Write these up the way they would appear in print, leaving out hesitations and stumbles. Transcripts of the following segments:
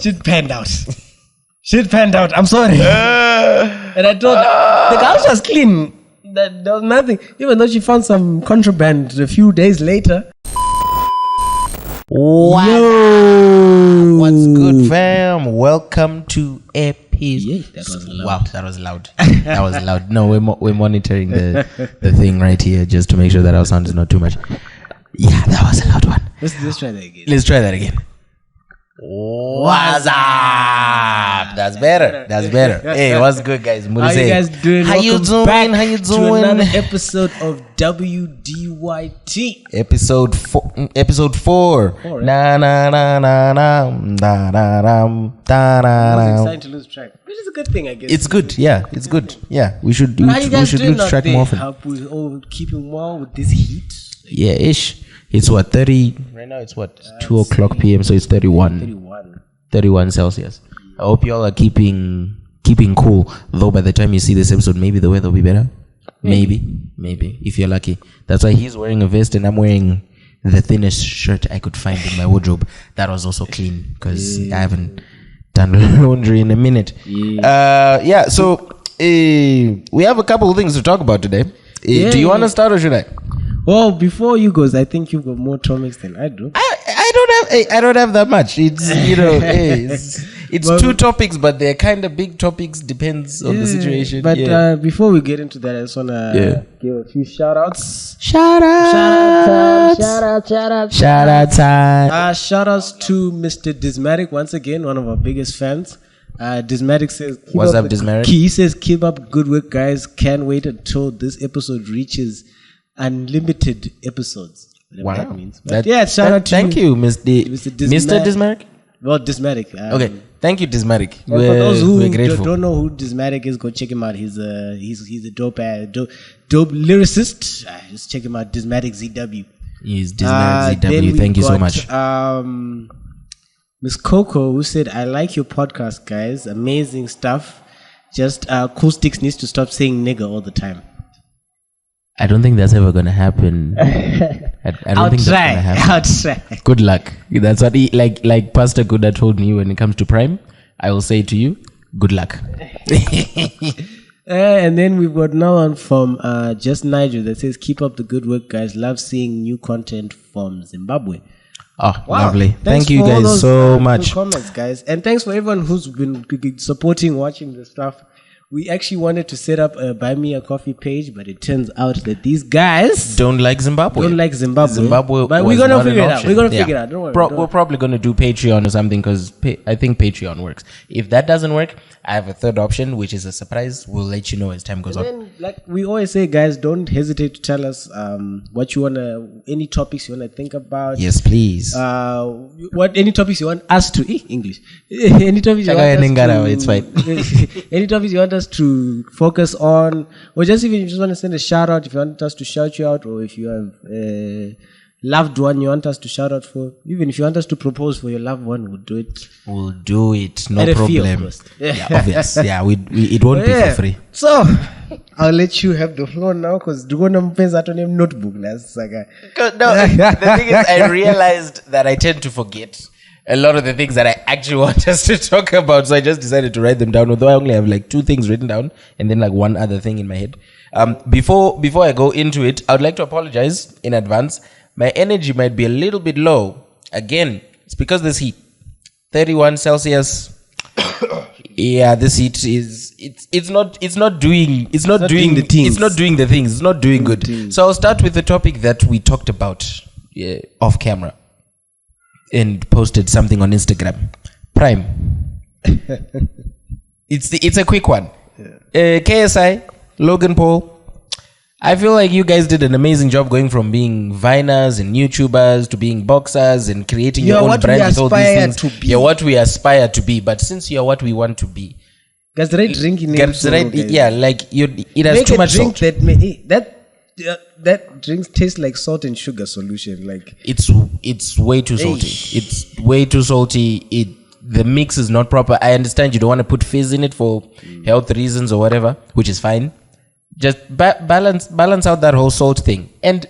shit panned out. Shit panned out. I'm sorry. And I told the house was clean. There was nothing. Even though she found some contraband a few days later. What? Yo. What's good, fam? Welcome to episode. Yeah, that was loud. Wow, that was loud. That was loud. No, we're monitoring the thing right here just to make sure that our sound is not too much. Yeah, that was a loud one. Let's try that again. Let's try that again. What's up? That's better. That's better. Hey, what's good, guys? How you guys doing? How you doing? How you doing? To another episode of WDYT. Episode 4. Episode 4. Na na na na na da da da da I was da. excited to lose track, which is a good thing, I guess. It's good. Yeah, it's good. Yeah, we should How you guys doing lose out track there? more often. Hope we all keeping well with this heat. Yeah, ish. It's what 30 right now. It's what 2 o'clock p.m. So it's 31 Celsius. I hope you all are keeping cool. Though by the time you see this episode, maybe the weather will be better. Maybe if you're lucky. That's why he's wearing a vest and I'm wearing the thinnest shirt I could find in my wardrobe. That was also clean because I haven't done laundry in a minute. So we have a couple of things to talk about today. Do you want to start or should I? Well, before you goes, I think you've got more topics than I do. I don't have that much. It's it's Well, 2 topics, but they're kind of big topics. Depends on the situation. But before we get into that, I just wanna give a few shout outs. Shout out time. Shout outs to Mr. Dismatic once again, one of our biggest fans. Dismatic says, What's up, Dismatic? He says, keep up good work, guys. Can't wait until this episode reaches unlimited episodes. Whatever that means. But shout out to thank you, Mr. Dismatic. Well, Dismatic. Okay, thank you, Dismatic. For those who we're grateful. don't know who Dismatic is, go check him out. He's a dope lyricist. Just check him out, Dismatic ZW. He's Dismatic ZW. Thank you so much. Miss Coco, who said, I like your podcast, guys. Amazing stuff. Just Cool Sticks needs to stop saying nigger all the time. I don't think that's ever going to happen. I'll try. Good luck. That's what he, like Pastor Kuda told me when it comes to Prime. I will say to you, good luck. And then we've got now one from Just Nigel that says, keep up the good work, guys. Love seeing new content from Zimbabwe. Oh, wow. Lovely. Thanks Thank you guys those, so much. Comments, guys. And thanks for everyone who's been supporting, watching the stuff. We actually wanted to set up a Buy Me a Coffee page, but it turns out that these guys don't like Zimbabwe. But we're going to figure it out. Figure it out. Don't worry. We're probably going to do Patreon or something because I think Patreon works. If that doesn't work, I have a third option, which is a surprise. We'll let you know as time goes on. Then, like we always say, guys, don't hesitate to tell us what you want to, any topics you want to think about. Yes, please. Any topics you want us to, English. Any topics you want us to, it's fine. any topics you want us to focus on, or just even if you just want to send a shout out, if you want us to shout you out, or if you have a loved one you want us to shout out for, even if you want us to propose for your loved one, we'll do it. No problem. Fee, of course. Yeah, obvious. Yeah, it won't be for free. So I'll let you have the floor now because do go to notebook. No, the thing is, I realized that I tend to forget a lot of the things that I actually want us to talk about. So I just decided to write them down, although I only have like 2 things written down and then like one other thing in my head. Before I go into it, I would like to apologize in advance. My energy might be a little bit low. Again, it's because this heat. 31 Celsius. Yeah, this heat is it's not doing the things. It's not doing good. So I'll start with the topic that we talked about off camera. And posted something on Instagram. Prime. It's a quick one. KSI, Logan Paul. I feel like you guys did an amazing job going from being Viners and YouTubers to being boxers and creating your own brand with all these things. You're what we aspire to be. But since you're what we want to be, guys, right drinking. It has make too much salt. That drinks taste like salt and sugar solution. Like it's way too salty. It's way too salty. The mix is not proper. I understand you don't want to put fizz in it for health reasons or whatever, which is fine. Just balance out that whole salt thing. And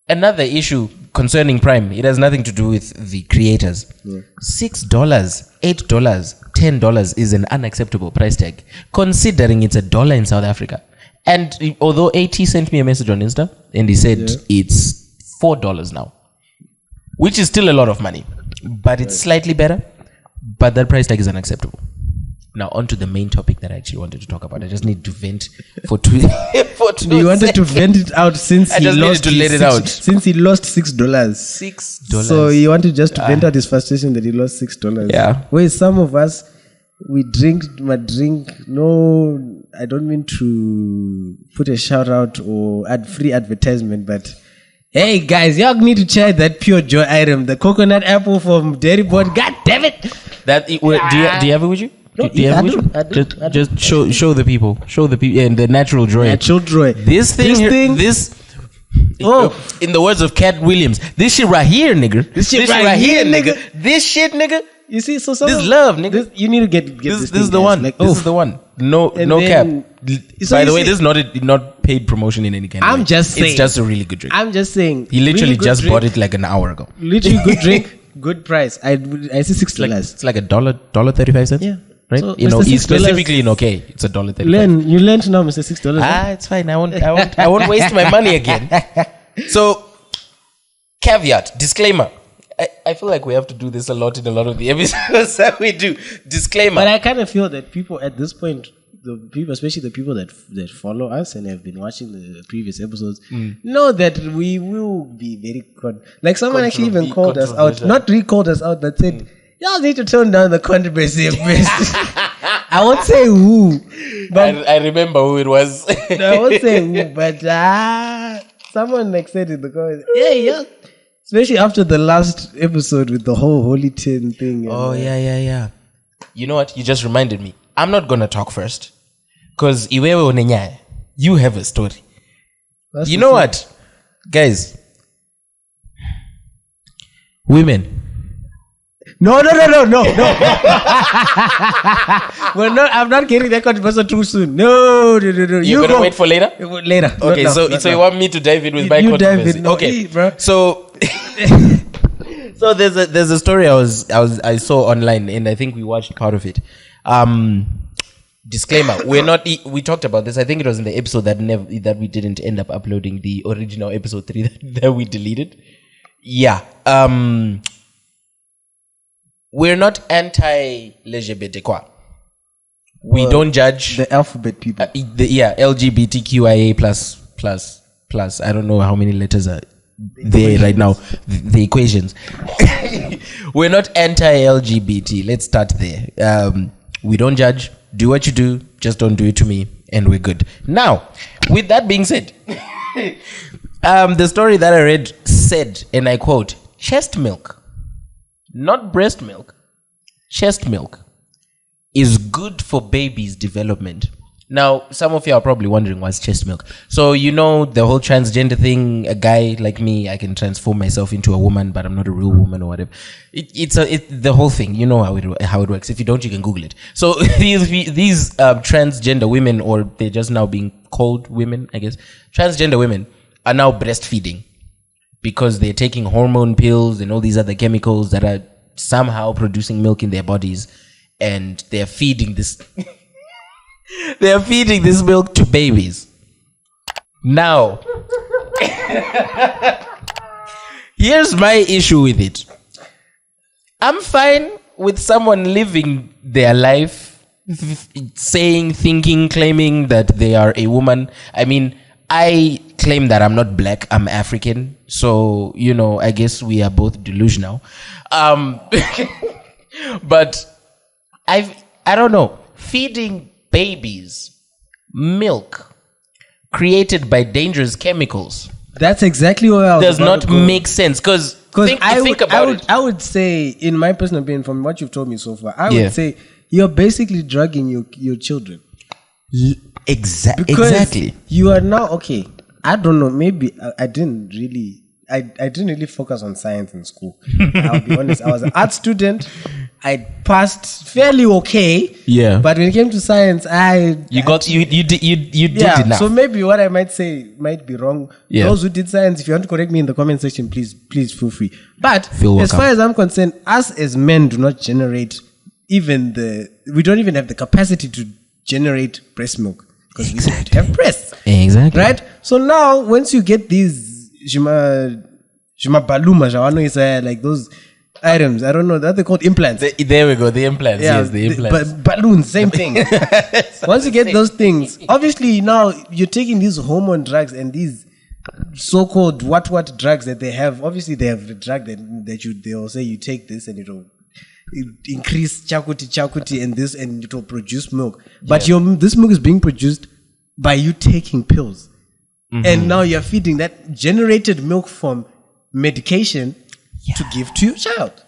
another issue concerning Prime, it has nothing to do with the creators. $6, $8, $10 is an unacceptable price tag, considering it's $1 in South Africa. And although AT sent me a message on Insta and he said it's $4 now, which is still a lot of money, but it's slightly better. But that price tag is unacceptable. Now on to the main topic that I actually wanted to talk about. I just need to vent for two. You wanted to vent it out since he lost since he lost $6. $6. So you wanted just to vent out his frustration that he lost $6. Yeah. Where some of us, we drink. No, I don't mean to put a shout out or free advertisement, but hey guys, y'all need to try that Pure Joy item, the coconut apple from Dairy Board. God damn it! Do you have it with you? No, do you have it with you? Just show the people and the natural joy. Natural joy. This thing. In the words of Cat Williams, this shit right here, nigga. This shit right here, nigga. This shit, nigga. You see, so this love, nigga. You need to get this is the one. Like, this is the one. No cap. By the way, this is not paid promotion in any kind of way. I'm just saying. It's just a really good drink. I'm just saying. He literally just bought it like an hour ago. Literally good drink, good price. I see $6. It's like $1.35. Yeah. Right? So you know, specifically in OK, it's $1.35. You learned now, Mr. $6. It's fine. I won't waste my money again. So, caveat, disclaimer. I feel like we have to do this a lot in a lot of the episodes that we do. Disclaimer. But I kind of feel that people at this point, the people, especially the people that follow us and have been watching the previous episodes, know that we will be very like someone actually even called us out, not recalled us out, but said, y'all need to tone down the controversy a bit. I won't say who, but I remember who it was. No, I won't say who, but someone like said in the comments, yeah. Especially after the last episode with the whole Holy Tin thing. Oh, yeah. You know what? You just reminded me. I'm not going to talk first. Because Iwewe Onenyaye, you have a story. You know what? Guys. Women. No. Well, no, I'm not getting that controversy too soon. No. You're going to wait for later? Later. Okay, so you want me to dive in with my controversy? Okay, bro. So there's a story I saw online, and I think we watched part of it. Disclaimer: we talked about this. I think it was in the episode that we didn't end up uploading, the original episode 3 that we deleted. Yeah. We're not anti-LGBTQ. We don't judge the alphabet people. LGBTQIA plus. I don't know how many letters are there right now. The equations. We're not anti-LGBT. Let's start there. We don't judge. Do what you do. Just don't do it to me, and we're good. Now, with that being said, the story that I read said, and I quote, chest milk, not breast milk, chest milk is good for babies' development. Now, some of you are probably wondering what's chest milk. So, you know, the whole transgender thing, a guy like me, I can transform myself into a woman, but I'm not a real woman or whatever. It's the whole thing. You know how it works. If you don't, you can Google it. So these transgender women, or they're just now being called women, I guess, transgender women are now breastfeeding because they're taking hormone pills and all these other chemicals that are somehow producing milk in their bodies, and they're feeding this... They're feeding this milk to babies. Now, here's my issue with it. I'm fine with someone living their life, saying, thinking, claiming that they are a woman. I mean, I claim that I'm not black, I'm African. So, you know, I guess we are both delusional. But I don't know. Feeding babies milk created by dangerous chemicals. That's exactly what I was does not make sense, because think about it. I would say, in my personal opinion, from what you've told me so far, I would say you're basically drugging your children. Exactly. You are now okay. I don't know. Maybe I didn't really focus on science in school. I'll be honest. I was an art student. I passed fairly okay. Yeah. But when it came to science, you did it now. So maybe what I might say might be wrong. Yeah. Those who did science, if you want to correct me in the comment section, please feel free. But Feel as welcome. far as I'm concerned, us as men do not generate we don't even have the capacity to generate breast milk because we don't have breasts. Exactly. Right? So now, once you get these baluma, like those items, I don't know, that they're called implants. There we go, the implants. Yes, the implants. Balloons, same thing. Once you get those things, obviously now you're taking these hormone drugs and these so-called what drugs that they have. Obviously, they have the drug they'll say you take this and it'll increase chakuti and this, and it will produce milk. But this milk is being produced by you taking pills. And now you're feeding that generated milk from medication to give to your child.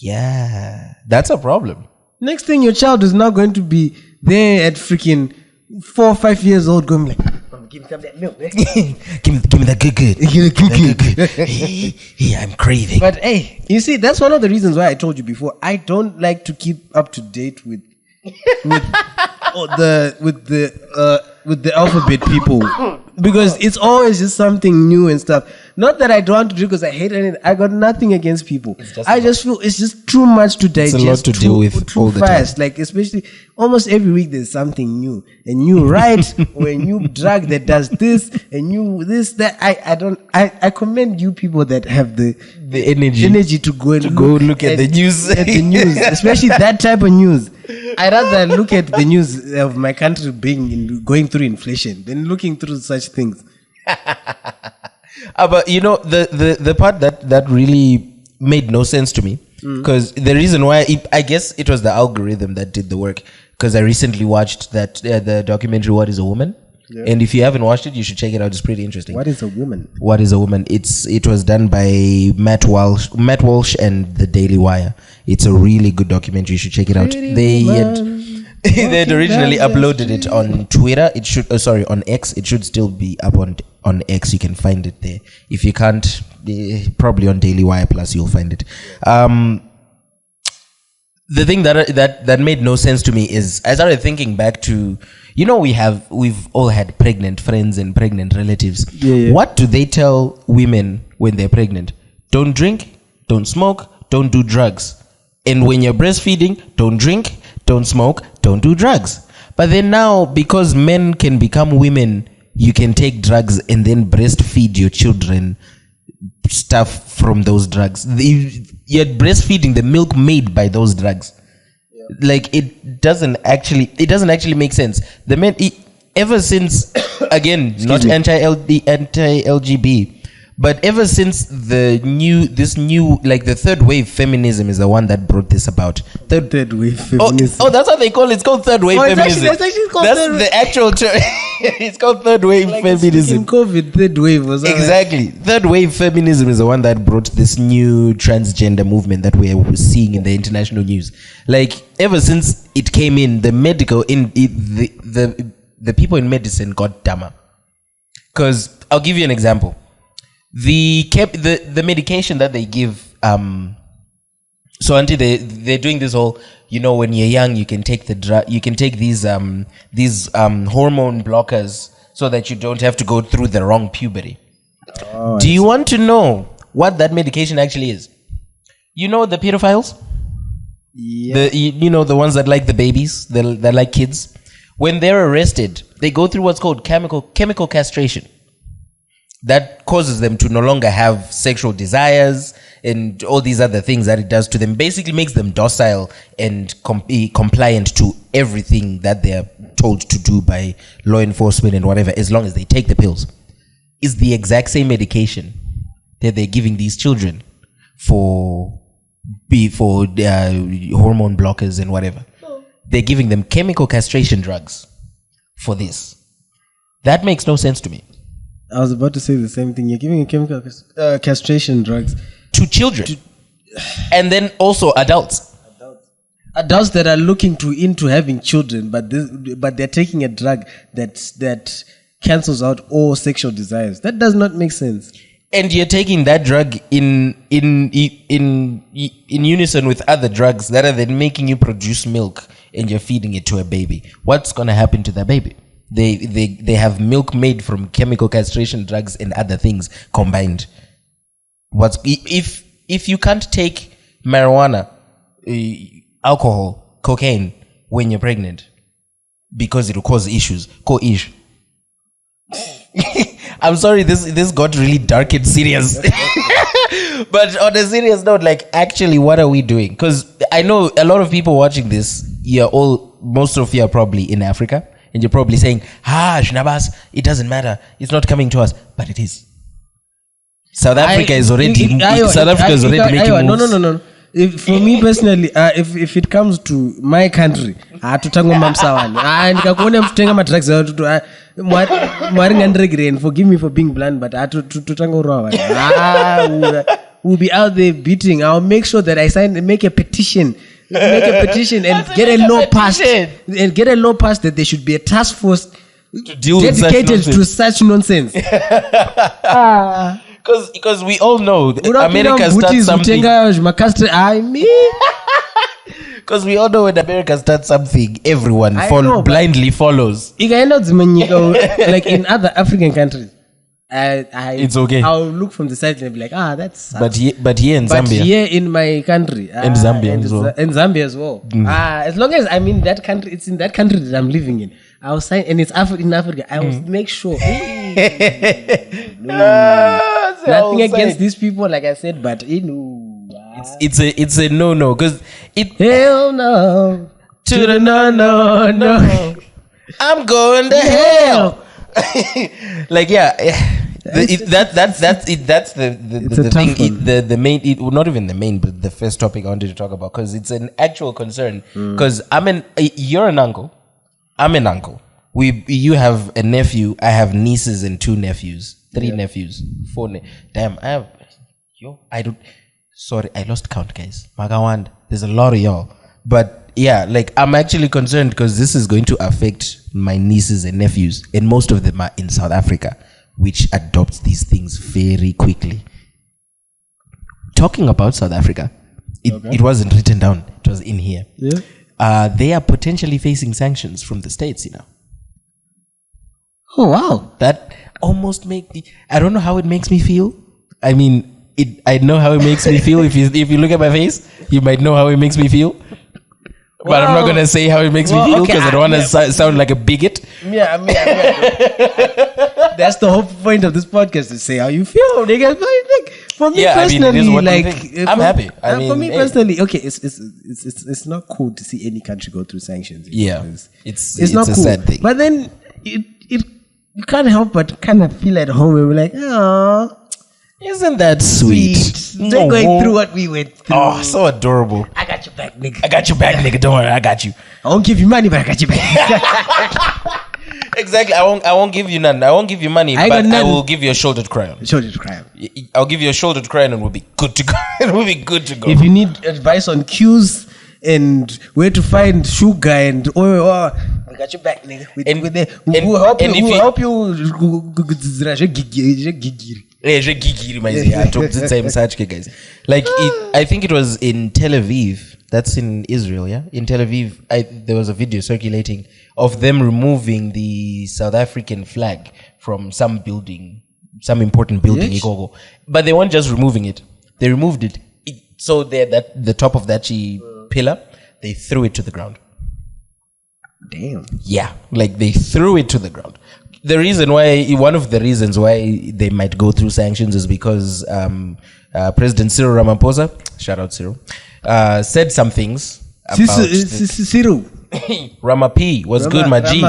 Yeah, that's a problem. Next thing, your child is now going to be there at freaking 4 or 5 years old going like, give me some of that milk. give me that good. Yeah, I'm craving. But hey, you see, that's one of the reasons why I told you before. I don't like to keep up to date with the alphabet people, because it's always just something new and stuff. Not that I don't want to do because I hate anything. I got nothing against people. I just feel it's just too much to digest. It's a lot to deal with too all the fast. time. Like, especially almost every week there's something new. A new right or a new drug that does this, a new this, that. I commend you people that have the energy to go look at the news. At the news, especially that type of news. I rather look at the news of my country going through inflation than looking through such things. But you know, the part that really made no sense to me, because the reason why I guess it was the algorithm that did the work, because I recently watched that the documentary What is a Woman? Yeah. And if you haven't watched it, you should check it out. It's pretty interesting. What is a woman? What is a woman? It was done by Matt Walsh and the Daily Wire. It's a really good documentary. You should check it out. They had originally uploaded it on Twitter. It should on X. It should still be up on X. You can find it there. If you can't, probably on Daily Wire Plus you'll find it. The thing that made no sense to me is I started thinking back to, you know, we've all had pregnant friends and pregnant relatives. Yeah. What do they tell women when they're pregnant? Don't drink, don't smoke, don't do drugs. And when you're breastfeeding, don't drink, don't smoke, don't do drugs. But then now, because men can become women, you can take drugs and then breastfeed your children stuff from those drugs. You're breastfeeding the milk made by those drugs. Yeah. Like, it doesn't actually make sense. The men, ever since, again, not anti-LGB, but ever since the third wave feminism is the one that brought this about. Third wave feminism. Oh, that's what they call it. It's called third wave feminism. That's the actual term. It's called third wave feminism. In COVID, third wave was exactly. Third wave feminism is the one that brought this new transgender movement that we're seeing in the international news. Like, ever since it came in, the people in medicine got dumber. Because I'll give you an example. The medication that they give, so until they're doing this whole, you know, when you're young you can take these hormone blockers so that you don't have to go through the wrong puberty. Do you want to know what that medication actually is? You know the pedophiles? Yeah. You know the ones that like the babies, that like kids. When they're arrested, they go through what's called chemical castration. That causes them to no longer have sexual desires and all these other things that it does to them. Basically makes them docile and compliant to everything that they're told to do by law enforcement and whatever, as long as they take the pills. Is the exact same medication that they're giving these children for hormone blockers and whatever. They're giving them chemical castration drugs for this. That makes no sense to me. I was about to say the same thing. You're giving chemical castration drugs to children, and then also adults that are looking into having children, but they're taking a drug that cancels out all sexual desires. That does not make sense. and you're taking that drug in unison with other drugs that are then making you produce milk, and you're feeding it to a baby. What's going to happen to that baby? They have milk made from chemical castration drugs and other things combined. If you can't take marijuana, alcohol, cocaine when you're pregnant because it will cause issues, co-ish. I'm sorry, this got really dark and serious. But on a serious note, like, actually, what are we doing? Because I know a lot of people watching this, most of you are probably in Africa, and you're probably saying, Shnabas, it doesn't matter. It's not coming to us. But it is. South Africa is already making moves. No. For me personally, if it comes to my country, tutangomba msawani. Ndikakuona mtutenga madrugs and forgive me for being blunt, but tutangorwa. We'll be out there beating. I'll make sure that I make a petition and get a law passed. And get a law passed that there should be a task force dedicated to such nonsense. Because we all know America starts something. Because we all know when America starts something, everyone blindly follows. Like in other African countries, it's okay. I'll look from the side and be like, that's. But here in Zambia. But here in my country, and Zambia as well. And Zambia as well. As long as I'm in that country, it's in that country that I'm living in. I'll sign, and it's in Africa. I will make sure. Nothing against these people, like I said, but it's a no because hell no to the no. I'm going to hell. Like that's the thing. The main, not even the main, but the first topic I wanted to talk about, because it's an actual concern. Because you're an uncle. I'm an uncle. You have a nephew. I have nieces and 2 nephews, 3 nephews, 4. Damn, Sorry, I lost count, guys. Magawand, there's a lot of y'all. But yeah, like, I'm actually concerned because this is going to affect my nieces and nephews, and most of them are in South Africa, which adopts these things very quickly. Talking about South Africa, it wasn't written down. It was in here. Yeah. They are potentially facing sanctions from the States, Oh, wow. That almost I don't know how it makes me feel. I mean, I know how it makes me feel. If you look at my face, you might know how it makes me feel. But I'm not going to say how it makes me feel, because I don't want to sound like a bigot. Yeah, that's the whole point of this podcast, to say how you feel. For me personally, I'm happy. For me personally, okay, it's not cool to see any country go through sanctions. Yeah, it's not cool. Sad thing. But then you can't help but kind of feel at home and be like, oh, isn't that sweet? They're going through what we went through. Oh, so adorable. I got your back, nigga. Don't worry, I got you. I won't give you money, but I got your back. Exactly. I won't give you none. I won't give you money, but I will give you a shouldered crayon. I'll give you a shouldered crayon, and we'll be good to go. If you need advice on cues and where to find sugar and oil, I got your back, nigga. We'll help you. Like, I think it was in Tel Aviv. That's in Israel, yeah? In Tel Aviv, there was a video circulating of them removing the South African flag from some building, some important building. Yes. But they weren't just removing it. They removed it. So the top of that pillar, they threw it to the ground. Damn. Yeah, like they threw it to the ground. One of the reasons why they might go through sanctions is because President Cyril Ramaphosa, shout out Cyril, said some things about Cyril. Ramapi was good, my G.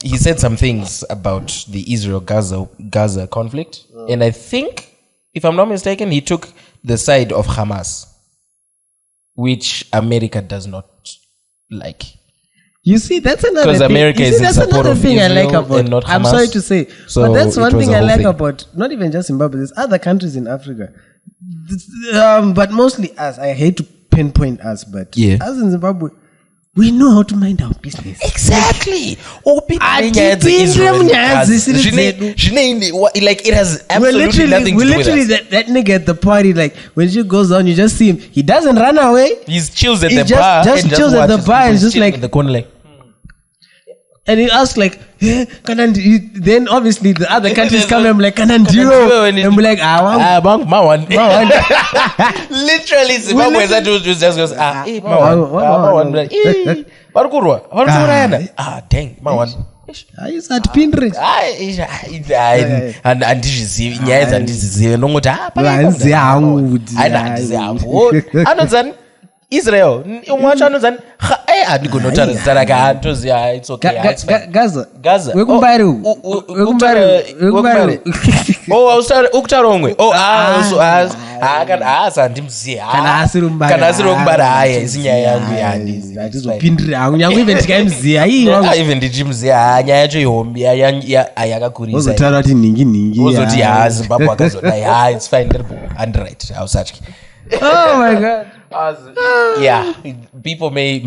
He said some things about the Israel-Gaza conflict, and I think, if I'm not mistaken, he took the side of Hamas, which America does not like. You see, that's another thing. Because America is in support of Israel, I like about, and not Hamas. I'm sorry to say, but that's one thing I like about not even just Zimbabwe. There's other countries in Africa, but mostly us. I hate to pinpoint us, but us in Zimbabwe, we know how to mind our business. Exactly. Like it has absolutely nothing to do with us. That nigga at the party, like when she goes on, you just see him. He doesn't run away. He chills at the bar. Just chills at the bar and just like in the corner, like. And he asks like, then obviously the other countries come and I'm like, and be like, my one. Literally, Zimbabwe just goes, my one. Dang, my one. Pinterest. Israel, it's okay. Gaza. Oh my God. Yeah, people may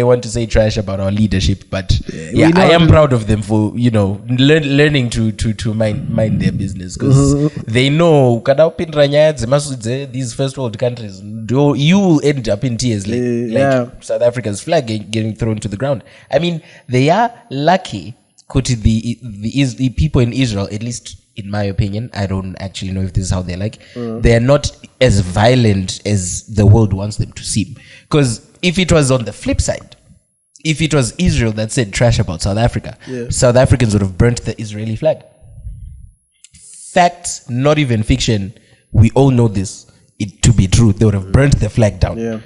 want to say trash about our leadership, but yeah, I am proud of them for learning to mind their business, because they know these first world countries, you will end up in tears like South Africa's flag getting thrown to the ground. I mean, they are lucky. The people in Israel, at least in my opinion, I don't actually know if this is how they're like. They're not as violent as the world wants them to seem. Because if it was on the flip side, if it was Israel that said trash about South Africa, South Africans would have burnt the Israeli flag. Facts, not even fiction. We all know this to be true. They would have burnt the flag down. Yeah.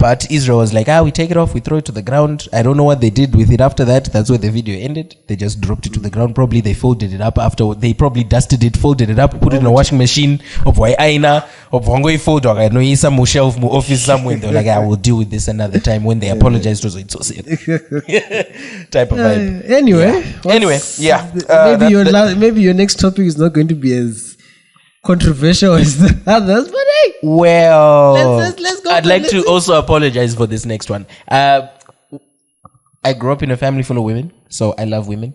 But Israel was like, we take it off, we throw it to the ground. I don't know what they did with it after that. That's where the video ended. They just dropped it to the ground. Probably they folded it up after. They probably dusted it, folded it up, put it in a washing machine. Of aina, of wango fold. I know some shelf, office somewhere. They're like, I will deal with this another time. When they apologized, it was so sad. Type of vibe. Anyway, maybe your next topic is not going to be as controversial as the others, but hey, let's go. I'd like to also apologize for this next one. I grew up in a family full of women, so I love women.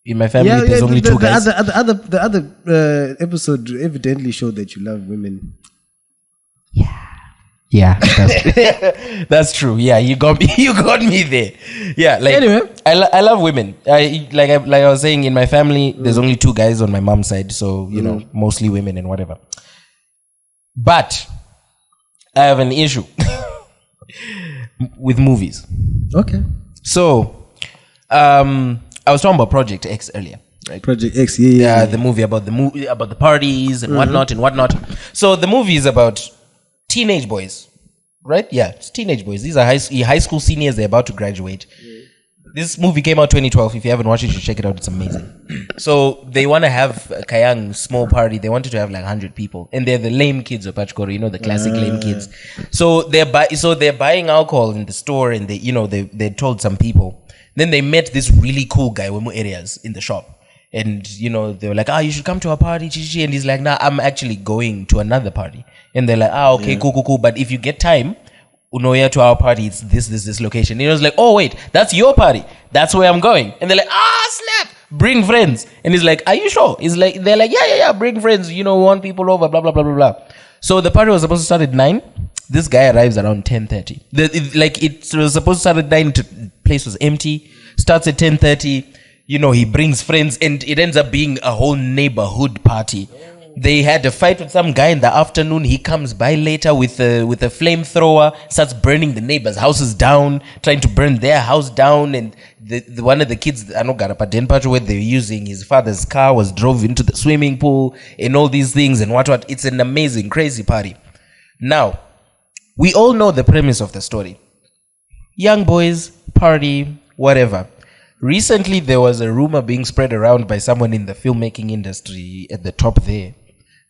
In my family, there's only two guys. The other episode evidently showed that you love women. Yeah, that's true. Yeah, you got me there. Yeah, like anyway, I love women. I was saying, in my family, there's only two guys on my mom's side, so mostly women and whatever. But I have an issue with movies. Okay. So, I was talking about Project X earlier. Right? Project X, yeah. The movie about the parties and whatnot. So the movie is about teenage boys, right? Yeah, it's teenage boys. These are high school seniors. They're about to graduate. This movie came out 2012. If you haven't watched it, you should check it out. It's amazing. So they want to have a Kayang small party. They wanted to have like 100 people, and they're the lame kids of Pachkoro, the classic lame kids. So they're buying alcohol in the store, and they told some people. Then they met this really cool guy, Wemu areas, in the shop. And, they were like, you should come to our party, chichi. And he's like, nah, I'm actually going to another party. And they're like, okay, cool. But if you get time, Unoya to our party, it's this location. And he was like, oh, wait, that's your party. That's where I'm going. And they're like, snap, bring friends. And he's like, are you sure? They're like, yeah, bring friends. We want people over, blah, blah, blah, blah, blah. So the party was supposed to start at 9. This guy arrives around 10:30. It was supposed to start at 9. The place was empty. Starts at 10:30. He brings friends, and it ends up being a whole neighborhood party. They had a fight with some guy in the afternoon. He comes by later with a flamethrower, starts burning the neighbors' houses down, trying to burn their house down. And one of the kids, I know, got up at Denpacho, where they were using his father's car, was drove into the swimming pool and all these things and what. It's an amazing, crazy party. Now, we all know the premise of the story. Young boys, party, whatever. Recently, there was a rumor being spread around by someone in the filmmaking industry at the top there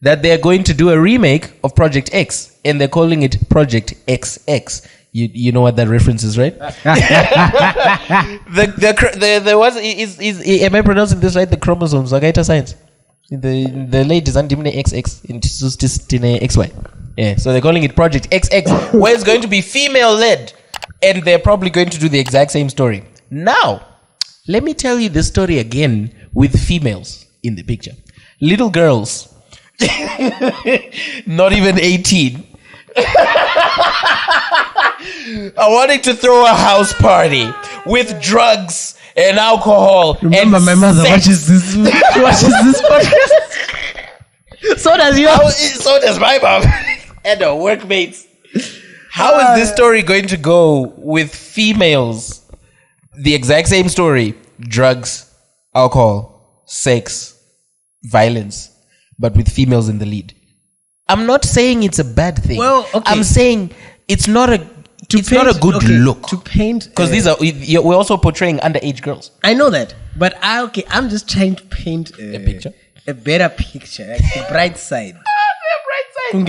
that they're going to do a remake of Project X, and they're calling it Project XX. You know what that reference is, right? There was am I pronouncing this right? The chromosomes, Agaita science. The ladies and XX into XY. Yeah, so they're calling it Project XX, where it's going to be female led. And they're probably going to do the exact same story. Now, let me tell you this story again with females in the picture. Little girls, not even 18, are wanting to throw a house party with drugs and alcohol. Remember, and my mother sex. watches this podcast. So does yours. So does my mom and her workmates. How is this story going to go with females? The exact same story: drugs, alcohol, sex, violence, but with females in the lead. I'm not saying it's a bad thing. Well, okay. I'm saying it's not a not a good look to paint, because we're also portraying underage girls. I know that, but I'm just trying to paint A picture, a better picture, like the bright side. Don't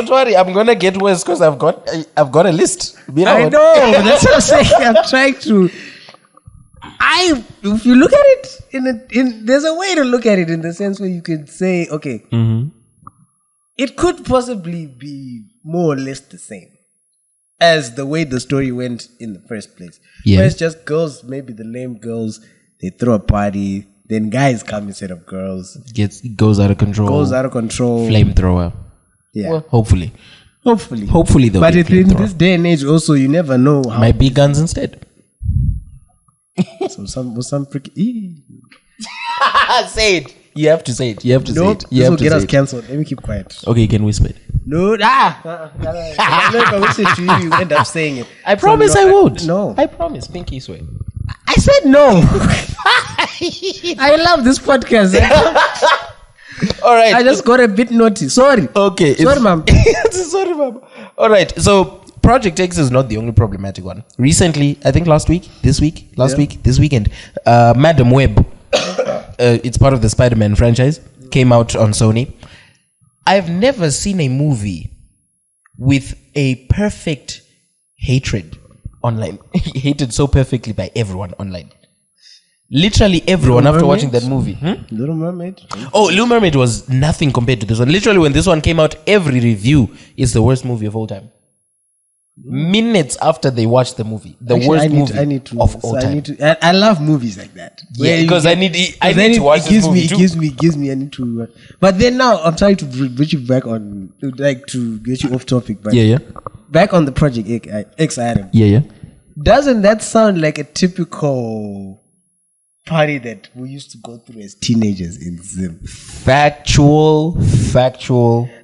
worry, I'm gonna get worse because I've got a list. I know, that's what I'm saying. I'm trying to. If you look at it there's a way to look at it in the sense where you could say, okay, it could possibly be more or less the same as the way the story went in the first place. Yeah. Where it's just girls, maybe the lame girls, they throw a party, then guys come instead of girls. Goes out of control. Flamethrower. Yeah. Well, hopefully though. But in this day and age also, you never know how. Might be guns instead. So some freaking. Say it. You have to say it. Say it. This will get us cancelled. Let me keep quiet. Okay, you can whisper it. No, if I whisper it to you, you end up saying it. I promise I won't. No. I promise. Pinky swear. I said no. I love this podcast. All right. I just got a bit naughty. Sorry. Okay. Sorry, ma'am. Sorry, ma'am. All right. So Project X is not the only problematic one. Recently, I think last week, this weekend, Madam Web, it's part of the Spider-Man franchise, came out on Sony. I've never seen a movie with a perfect hatred online. Hated so perfectly by everyone online. Literally everyone after watching that movie. Little Mermaid. Oh, Little Mermaid was nothing compared to this one. Literally when this one came out, every review is the worst movie of all time. Minutes after they watched the movie, worst movie of all time. I love movies like that. Yeah, because I need to watch this movie too. It gives me. I need to. But then now I'm trying to bring you back on, like to get you off topic. But back on the Project X item. Yeah. Doesn't that sound like a typical party that we used to go through as teenagers in Zim? Factual.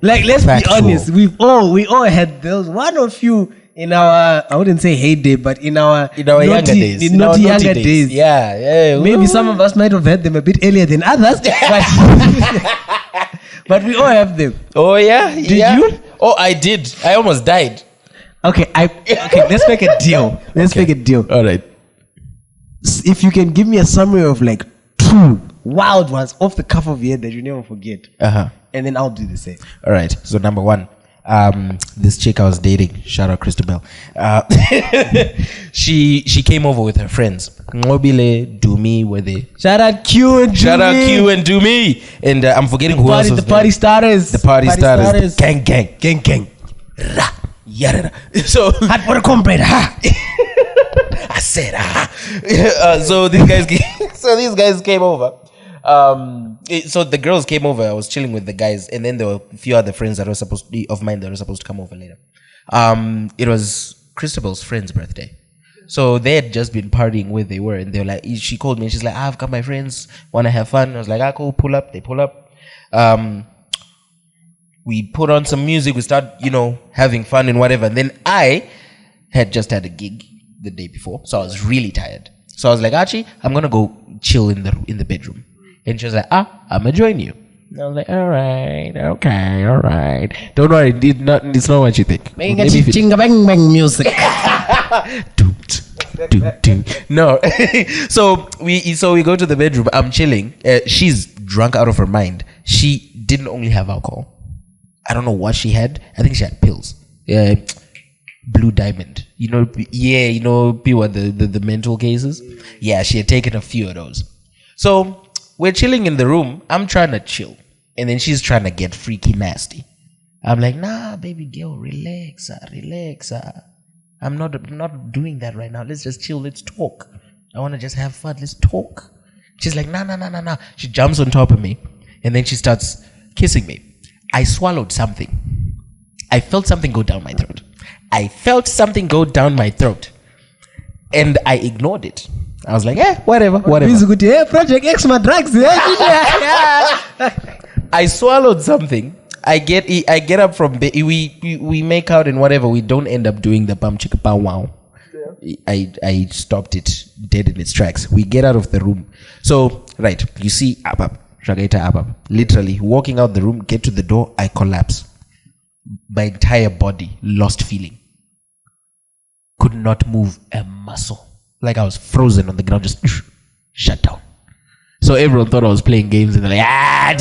Like, let's be honest. We all had those. One of you in our, I wouldn't say heyday, but in our younger days. In naughty younger days. Yeah. Maybe some of us might have had them a bit earlier than others. But we all have them. Oh yeah. Did you? Oh, I did. I almost died. Okay. Let's make a deal. Make a deal. All right. If you can give me a summary of like 2 wild ones off the cuff of your head that you never forget, and then I'll do the same. All right. So number 1, this chick I was dating, shout out Christabel. She came over with her friends. Mobile, Dumi, were they? Shout out Q and Dumi. And I'm forgetting who else was the party starters. The party starters. Gang. Ra, yarara. So hot for a comrade. I said, so these guys came over. So the girls came over. I was chilling with the guys, and then there were a few other friends that were supposed to be of mine that were supposed to come over later. It was Christabel's friend's birthday, so they had just been partying where they were, and they were like, she called me and she's like, I've got my friends, want to have fun. I was like, cool, pull up. They pull up. We put on some music. We start, having fun and whatever. And then I had just had a gig the day before, so I was really tired. So I was like, Archie, I'm gonna go chill in the bedroom. And she was like, I'm gonna join you. And I was like, all right. Don't worry, it's not what you think. Chinga bang bang music. No. So we go to the bedroom. I'm chilling. She's drunk out of her mind. She didn't only have alcohol. I don't know what she had. I think she had pills. Blue Diamond. People the mental cases. Yeah, she had taken a few of those. So we're chilling in the room. I'm trying to chill. And then she's trying to get freaky nasty. I'm like, nah, baby girl, relax. I'm not doing that right now. Let's just chill. Let's talk. I want to just have fun. Let's talk. She's like, nah. She jumps on top of me and then she starts kissing me. I swallowed something. I felt something go down my throat. And I ignored it. I was like, whatever. Project X, my drugs. I swallowed something. I get up from bed. We make out and whatever. We don't end up doing the pam chicka pow wow. I stopped it dead in its tracks. We get out of the room. So, right, you see, literally walking out the room, get to the door, I collapse. My entire body lost feeling. Could not move a muscle. Like I was frozen on the ground, just shut down. So everyone thought I was playing games and they're like,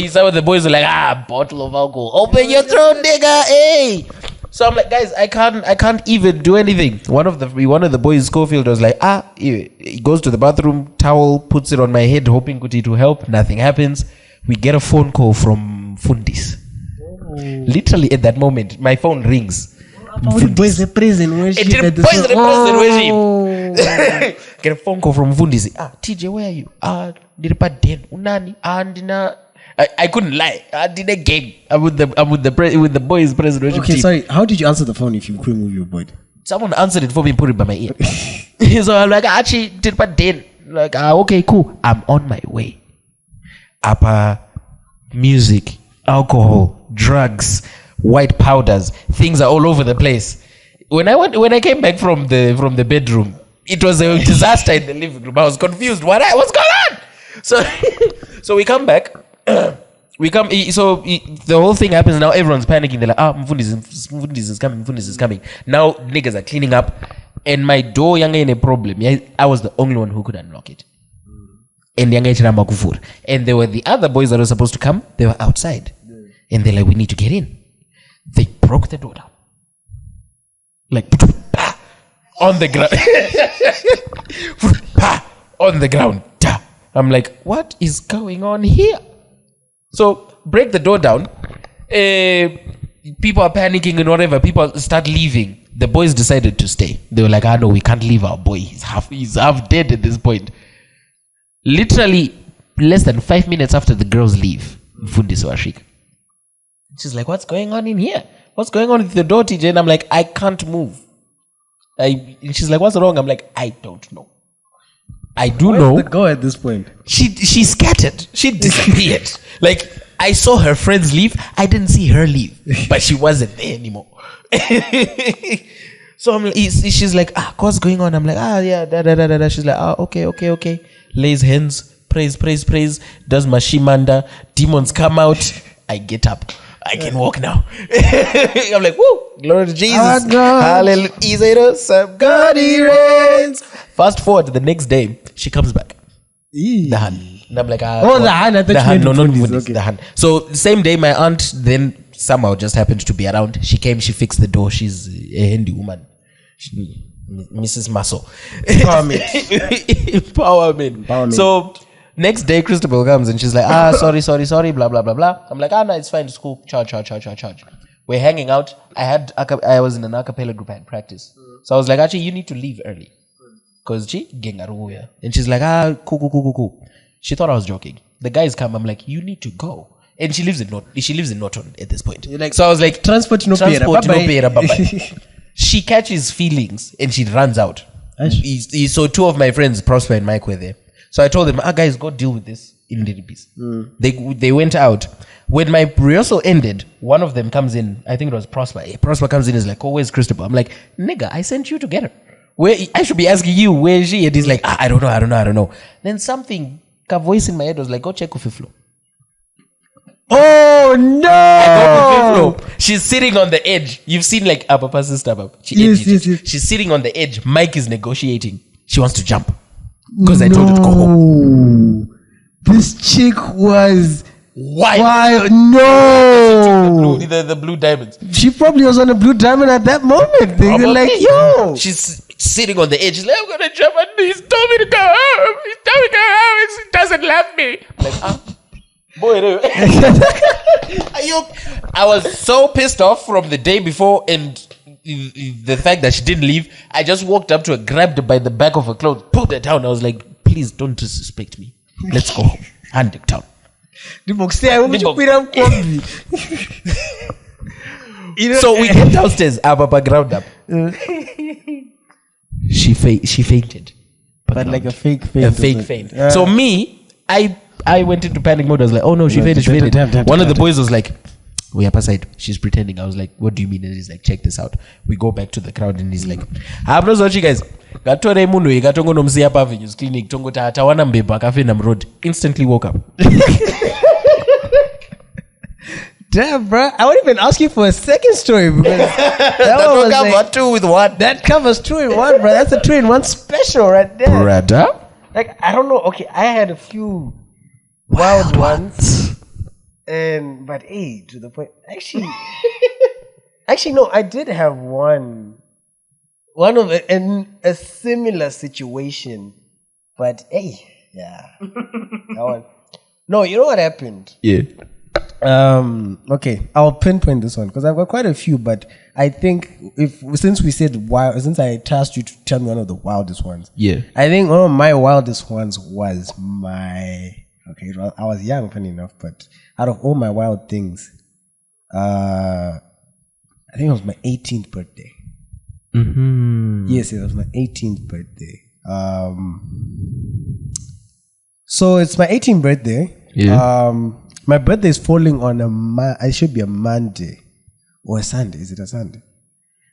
some of the boys were like, bottle of alcohol. Open your throat, nigga, hey. So I'm like, guys, I can't even do anything. One of the boys, Schofield, was like, he goes to the bathroom, towel, puts it on my head, hoping Kuti to help. Nothing happens. We get a phone call from Fundis. Literally at that moment, my phone rings. Boys in prison worship. Get a phone call from Fundis. TJ, where are you? I couldn't lie. I did a game. I'm with the boys' prison worship team. Sorry. How did you answer the phone if you couldn't move your body? Someone answered it for me and put it by my ear. So I'm like, actually, did but then. Like, okay, cool. I'm on my way. Music, alcohol, drugs, white powders, things are all over the place. When I came back from the bedroom, it was a disaster in the living room. I was confused. What's going on? So we come back. So the whole thing happens now. Everyone's panicking. They're like, Mfundis is coming. Now niggas are cleaning up, and my door yanga in a problem. I was the only one who could unlock it. And and there were the other boys that were supposed to come. They were outside, and they're like, we need to get in. They broke the door down, like on the ground, on the ground. I'm like, what is going on here? So break the door down. People are panicking and whatever. People start leaving. The boys decided to stay. They were like, no, we can't leave our boy. He's half dead at this point. Literally less than 5 minutes after the girls leave, Mfundisi Washika. She's like, what's going on in here? What's going on with the door, TJ? And I'm like, I can't move. She's like, what's wrong? I'm like, I don't know. I do know. Where's the girl at this point? She scattered. She disappeared. Like, I saw her friends leave. I didn't see her leave. But she wasn't there anymore. So she's like, what's going on? I'm like, yeah, da. She's like, okay. Lays hands, praise. Does my shimanda. Demons come out. I get up. I can walk now. I'm like, woo, glory to Jesus. Hallelujah. God he reigns. Fast forward to the next day, she comes back. The hand. And I'm like, the hand. I thought the hand. No, okay. The hand. So the same day, my aunt then somehow just happened to be around. She came, she fixed the door. She's a handy woman. Mrs. Muscle. Empowerment. So next day, Christabel comes and she's like, sorry, blah, blah, blah, blah. I'm like, no, it's fine, it's cool. Charge. We're hanging out. I was in an a cappella group, I had practice. So I was like, actually, you need to leave early. Because and she's like, cool. She thought I was joking. The guys come, I'm like, you need to go. And she lives in Norton at this point. You're like, so I was like, transport no pera. Bye-bye. She catches feelings and she runs out. So two of my friends, Prosper and Mike, were there. So I told them, guys, go deal with this immediately. They went out. When my rehearsal ended, one of them comes in. I think it was Prosper. Prosper comes in and is like, where's Christopher? I'm like, nigga, I sent you to get her. Where I should be asking you, where is she? And he's like, I don't know. Then a voice in my head was like, go check Ufiflo. Oh no! I go to Ufiflo. She's sitting on the edge. You've seen like Papa's sister. Yes. She's sitting on the edge. Mike is negotiating. She wants to jump. Because I told her to go home. This chick was why? No! The blue diamonds. She probably was on a blue diamond at that moment. They were like, yo. She's sitting on the edge. She's like, I'm going to jump and he's told me to go home. He doesn't love me. I'm like, Boy, I was so pissed off from the day before, and the fact that she didn't leave. I just walked up to her, grabbed her by the back of her clothes, pulled her down. I was like, please don't disrespect me. Let's go home. Hand it down. So we get downstairs. Papa ground up. She fainted. But like a fake faint. A fake faint. So me, I went into panic mode. I was like, oh no, she fainted. One of the boys was like, we up aside. She's pretending. I was like, what do you mean? And he's like, check this out. We go back to the crowd and he's like, I'm not watching, guys. Gatore munhu ikatongo nomsiya pa Avenues Clinic tongo tawana mbeba akafenda mroad. Instantly woke up. Damn, bro. I won't even ask you for a second story because that one was cover like, two with one. That covers 2 in 1, bro. That's a 2 in 1 special right there. Brother? Like, I don't know. Okay, I had a few wild ones. But hey, to the point. Actually, no, I did have one of a similar situation. But hey, yeah. That one. No, you know what happened? Yeah. Okay, I'll pinpoint this one because I've got quite a few, but I think since I tasked you to tell me one of the wildest ones, yeah, I think one of my wildest ones was I was young, funny enough, but out of all my wild things, I think it was my 18th birthday. Mm-hmm. Yes, it was my 18th birthday. So it's my 18th birthday. Yeah. My birthday is falling on it should be a Monday or a Sunday. Is it a Sunday?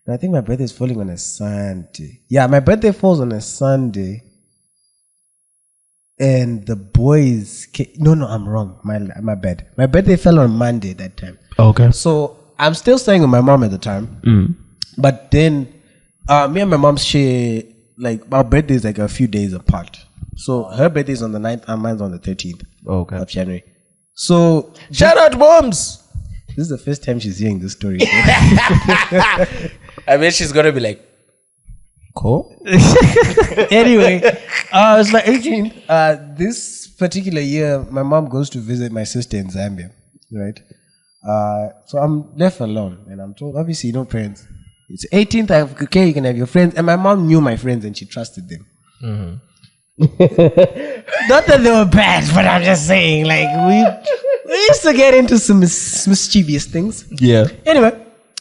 And I think my birthday is falling on a Sunday. Yeah, my birthday falls on a Sunday. And the boys no, I'm wrong. My bad. My birthday fell on Monday that time. Okay. So I'm still staying with my mom at the time. Mm. But then me and my mom share, like, our birthday is like a few days apart. So her birthday is on the 9th and mine's on the 13th of January. So shout out moms. This is the first time she's hearing this story. I mean, she's gonna be like, cool. Anyway, it's my 18th. This particular year, my mom goes to visit my sister in Zambia, right? So I'm left alone, and I'm told, obviously, no parents. It's 18th. Okay, you can have your friends, and my mom knew my friends, and she trusted them. Mm-hmm. Not that they were bad, but I'm just saying, like, we used to get into some mischievous things. Yeah. Anyway,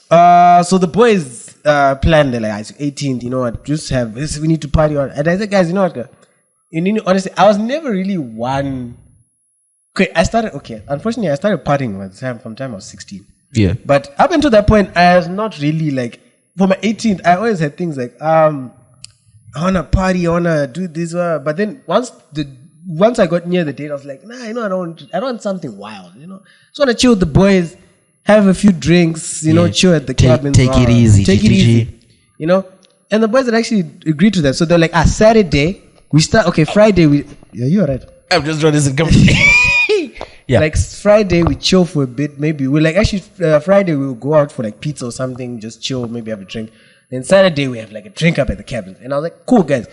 so the boys planned, they're like, it's 18th, you know what, just have this, we need to party on. And I said, guys, you know what, honestly, I was never really one. Okay, unfortunately, I started partying with Sam from the time I was 16. Yeah. But up until that point, I was not really like, for my 18th, I always had things like, I want to party, I want to do this. But then once I got near the date, I was like, nah, you know, I don't want something wild, you know. Just want to chill with the boys, have a few drinks, you know, chill at the cabin. Take it easy. Take it easy. You know. And the boys had actually agreed to that. So they're like, Saturday, we start, Friday, yeah, you're right. I'm just trying to come. Yeah. Like Friday, we chill for a bit. Maybe we're like, actually, Friday, we'll go out for like pizza or something, just chill, maybe have a drink. Then Saturday, we have like a drink up at the cabin. And I was like, cool, guys.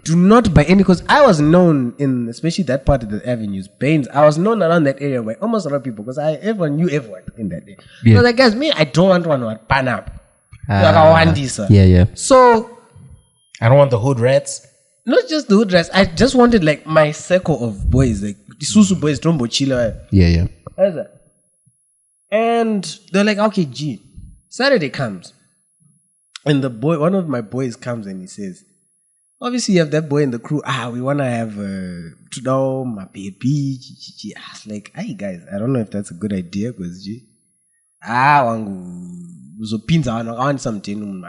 Do not buy any, because I was known in, especially that part of the Avenues, Baines, I was known around that area by almost a lot of people because everyone knew everyone in that day. Yeah. So I was like, guys, me, I don't want one to pan up. Like, I want this. Yeah. So, I don't want the hood rats. Not just the hood rats. I just wanted like my circle of boys, like the Susu boys, Trombo Chila. Yeah. How's that? And they're like, okay, G. Saturday comes. And one of my boys comes and he says, obviously you have that boy in the crew. We want to have, my baby. I was like, hey guys, I don't know if that's a good idea because G. I want something.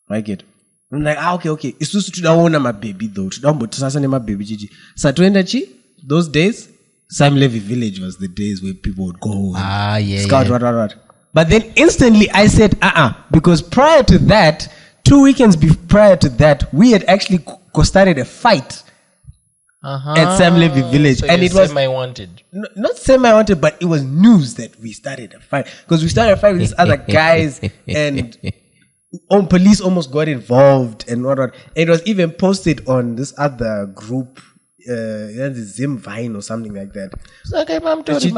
I get. I'm like, okay. It's supposed to own my baby though. My baby Gigi. So those days, Sam Levy Village was the days where people would go scout, what. But then instantly I said, because prior to that, 2 weekends prior to that, we had actually started a fight at Sam Levy Village. So and it was semi-wanted. Not semi-wanted, but it was news that we started a fight. Because we started a fight with these other guys and police almost got involved and whatnot. It was even posted on this other group the Zim Vine or something like that. It's like, I'm doing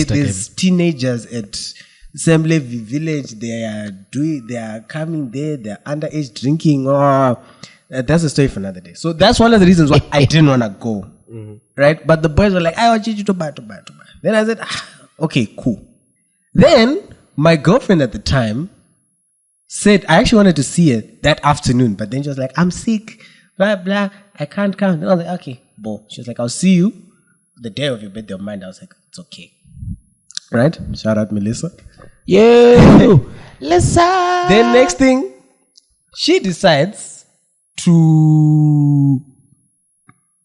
there's teenagers at Assembly Village. They are coming there. They're underage drinking. That's a story for another day. So that's one of the reasons why I didn't want to go. Mm-hmm. Right? But the boys were like, I want you to buy. Then I said, okay, cool. Then my girlfriend at the time said, I actually wanted to see her that afternoon, but then she was like, I'm sick, blah, blah, I can't come. And I was like, okay, bo. She was like, I'll see you the day of your birthday of mine. I was like, it's okay. Right? Shout out Melissa. Yeah. Melissa. Then next thing, she decides to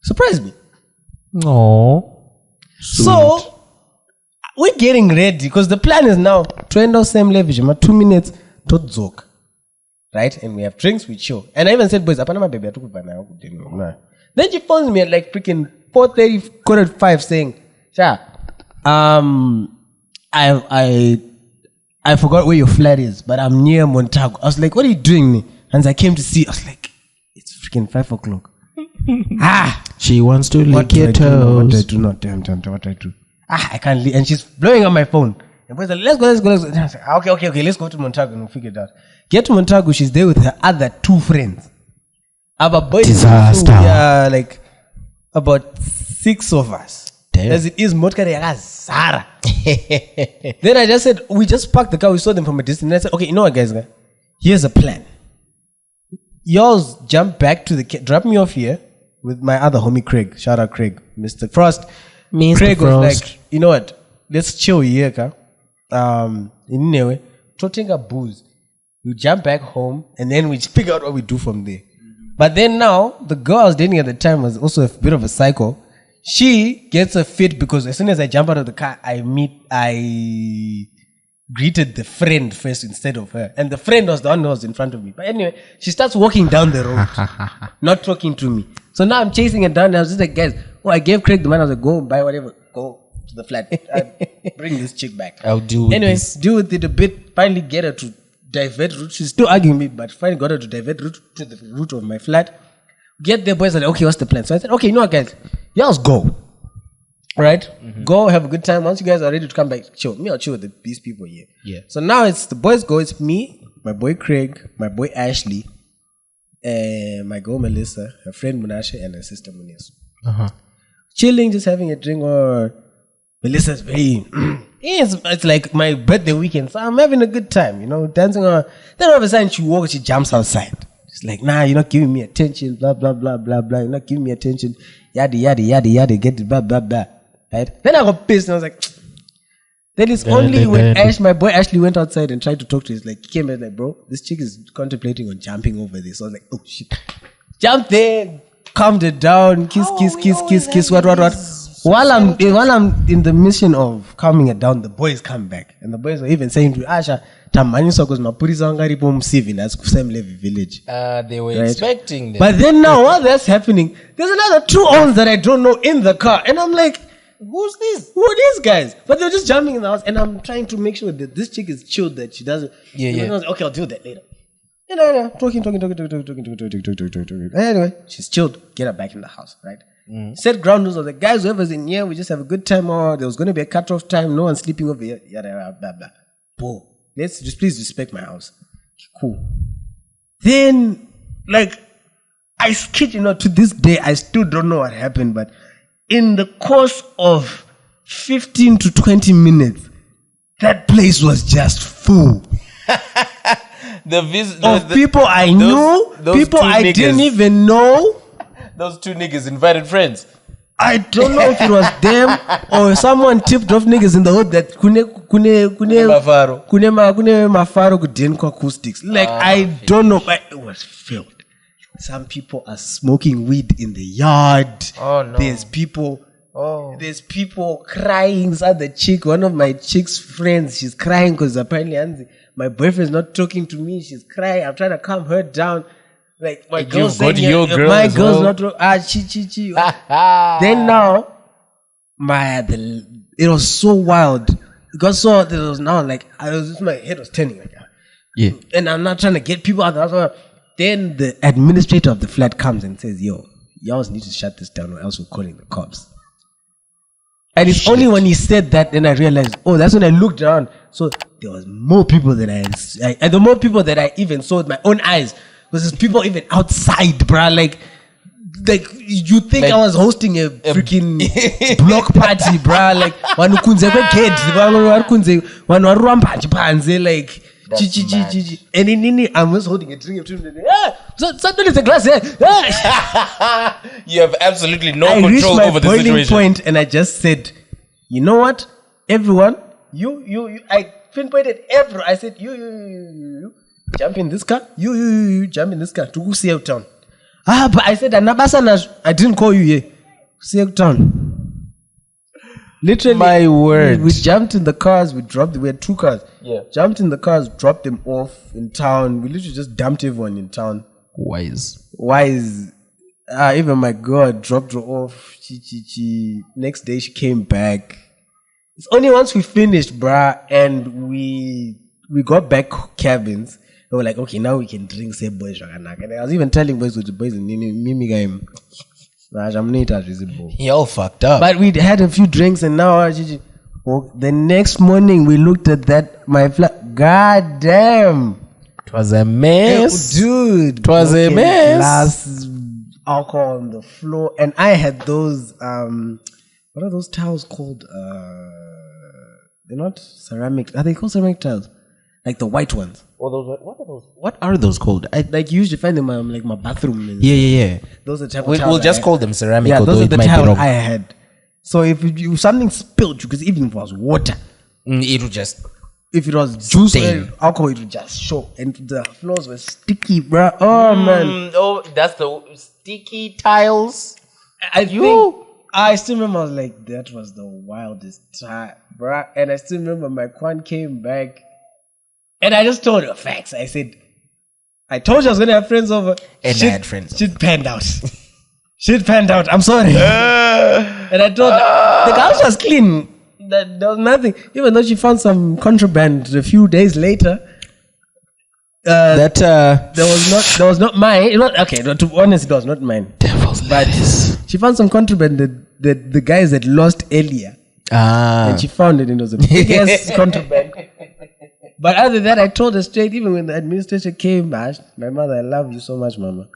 surprise me. Oh. So we're getting ready because the plan is now to end on same level, 2 minutes to Zok. Right? And we have drinks, we chill. And I even said, boys, apana my baby, I took it by now. Then she phones me at like freaking 4:30, 4:45 saying, Sha, I forgot where your flat is, but I'm near Montagu. I was like, what are you doing? And I came to see, I was like, it's freaking 5 o'clock. She wants to lick your toes. What do I do? I can't leave. And she's blowing on my phone. And boys are like, let's go. And I was like, okay, let's go to Montagu and we'll figure it out. Get to Montagu, she's there with her other 2 friends. Our boys, disaster. We are like about 6 of us. Damn. As it is, Zara. Then I just said, we just parked the car, we saw them from a distance. And I said, okay, you know what, guys? Here's a plan. Y'all jump back to the drop me off here with my other homie Craig. Shout out Craig, Mr. Frost. Craig was like, you know what? Let's chill here, ka. Anyway, toting a booze. We jump back home and then we figure out what we do from there. But then now, the girl I was dating at the time was also a bit of a psycho. She gets a fit because as soon as I jump out of the car, I greeted the friend first instead of her. And the friend was the one who was in front of me. But anyway, she starts walking down the road, not talking to me. So now I'm chasing her down and I was just like, guys, I gave Craig the money. I was like, go buy whatever. Go to the flat. Bring this chick back. I'll deal with this. Deal with it a bit. Finally get her to divert route. She's still arguing me, but finally got her to divert route to the route of my flat. Get there, boys are like, okay, what's the plan? So I said, okay, you know what, guys? Y'all go. Right? Mm-hmm. Go, have a good time. Once you guys are ready to come back, chill. Me, I'll chill with these people here. Yeah. So now it's the boys go. It's me, my boy Craig, my boy Ashley, my girl Melissa, her friend Munashe, and her sister Muniz. Chilling, just having a drink. Or Melissa's very... it's like my birthday weekend, so I'm having a good time, dancing on. Then all of a sudden she jumps outside. She's like, nah, you're not giving me attention, blah, blah, blah, blah, blah. You're not giving me attention, yada, yada, yada, yada, get it, blah, blah, blah. Right? Then I got pissed and I was like, then it's only when my boy Ashley went outside and tried to talk to us, like, he came and like, bro, this chick is contemplating on jumping over this. So I was like, oh shit. Jump there, calmed it down, kiss, what. While I'm in the mission of calming it down, the boys come back. And the boys were even saying to Asha, Tamanyusa goes Mapuriza Angaripo Msivin as Kusem Levy village. They were expecting them. But then now while that's happening, there's another 2 owns that I don't know in the car. And I'm like, who's this? Who are these guys? But they're just jumping in the house and I'm trying to make sure that this chick is chilled, that she doesn't. Yeah. I was like, okay, I'll do that later. Talking. Anyway, she's chilled. Get her back in the house, right? Set ground rules of the guys, whoever's in here, we just have a good time. Or there was going to be a cut-off time. No one's sleeping over here. Yada, blah, blah. Boom. Let's just please respect my house. Cool. Then, like, I kid you not, to this day, I still don't know what happened. But in the course of 15 to 20 minutes, that place was just full. People I knew, people I didn't even know. Those 2 niggas invited friends. I don't know if it was them or someone tipped off niggas in the hope that kune mafaro kudenko acoustics. Like, I don't know, but it was filled. Some people are smoking weed in the yard. Oh no. There's people crying. So the chick, one of my chick's friends, she's crying because apparently my boyfriend's not talking to me. She's crying. I'm trying to calm her down. Like, my girl's saying, my girl's not... Then now, it was so wild. It got so... It was now like... my head was turning like that. Yeah. And I'm not trying to get people out of the house. Then the administrator of the flat comes and says, yo, you always need to shut this down or else we're calling the cops. And it's only when he said that then I realized, oh, that's when I looked around. So there was more people than and the more people that I even saw with my own eyes was there's people even outside, bruh. Like you think I was hosting a freaking block party, bruh. Like wanu kunze kwe kids, wanu warumpa chipanze like and in I was holding a drink. Something is a glass here. You have absolutely no control over the situation. I reached my boiling point and I just said, you know what? Everyone, you. I pinpointed everyone. I said, you. Jump in this car. You jump in this car to go see out town. But I said, I didn't call you here. See out town. Literally, my word. We jumped in the cars. We had 2 cars. Yeah. Jumped in the cars, dropped them off in town. We literally just dumped everyone in town. Wise. Even my girl dropped her off. Next day she came back. It's only once we finished, bruh, and we got back cabins. We were like, okay, now we can drink. Say boys, and I was even telling boys with the boys and Mimi game. He all fucked up. But we had a few drinks and now the next morning we looked at that my flat. God damn. It was a mess. Dude. It was a mess. Glass, alcohol on the floor. And I had those what are those towels called? They're not ceramic. Are they called ceramic towels? Like the white ones. What are those? What are those called? Like you usually find them like my bathroom. Yeah. Those are the type of We'll just call them ceramic. Yeah, those are the towels I had. So if something spilled, because even if it was water, it would just. If it was juice or alcohol, it would just show. And the floors were sticky, bro. Oh man. Oh, that's the sticky tiles. I still remember. I was like, that was the wildest time, bro. And I still remember my Kwan came back. And I just told her facts. I said, I told you I was going to have friends over. And I had friends. Shit panned out. I'm sorry. And I told her, the house was clean. There was nothing. Even though she found some contraband a few days later. There was not mine. To be honest, it was not mine. Devil's lettuce. She found some contraband that the guys had lost earlier. And she found it and it was a big ass contraband. But other than that, I told her straight, even when the administration came, my mother, I love you so much, mama.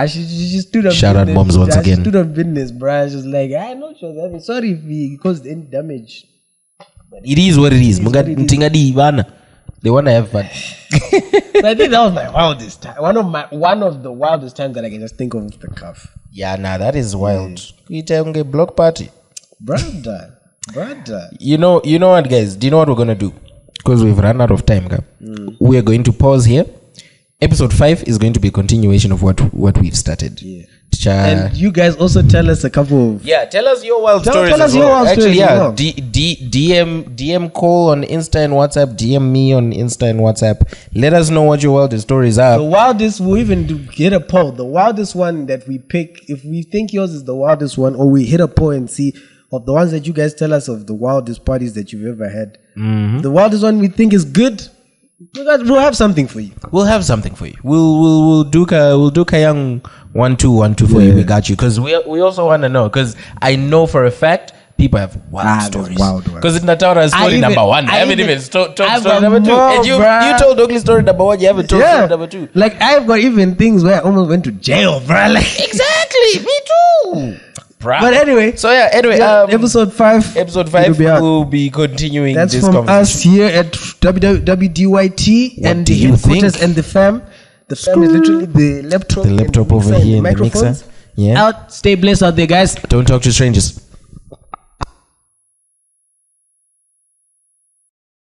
She stood up. Shout out moms once again. She stood on business, bro. She was like, I know she was having. Sorry if we caused any damage. But it is what it is. They want to have fun. So I think that was my wildest time. One of the wildest times that I can just think of off the cuff. Yeah, that is wild. A block party. Brother. You know what, guys? Do you know what we're going to do? Because we've run out of time. We are going to pause here. Episode 5 is going to be a continuation of what we've started. Yeah. And you guys also tell us a couple of... Yeah, tell us your wild stories. Tell us your wild stories. Actually, DM call on Insta and WhatsApp. DM me on Insta and WhatsApp. Let us know what your wildest stories are. The wildest, we'll even get a poll. The wildest one that we pick, if we think yours is the wildest one, or we hit a poll and see of the ones that you guys tell us of the wildest parties that you've ever had. Mm-hmm. The wildest one we think is good. We'll have something for you. We'll do Kayang 1-2 for you. We got you. Because we also want to know. Because I know for a fact people have wild stories. Because in Nataura story number 1. I haven't even told story number 2. And you told Oakley story number 1. You haven't told story number 2. Like I've got even things where I almost went to jail, bro. Like exactly. Me too. But anyway, episode 5 will be continuing. That's this from conversation. Us here at WDYT and the headquarters and the fam. The fam is literally the laptop over here in the mixer. Out, stay blessed out there, guys. Don't talk to strangers.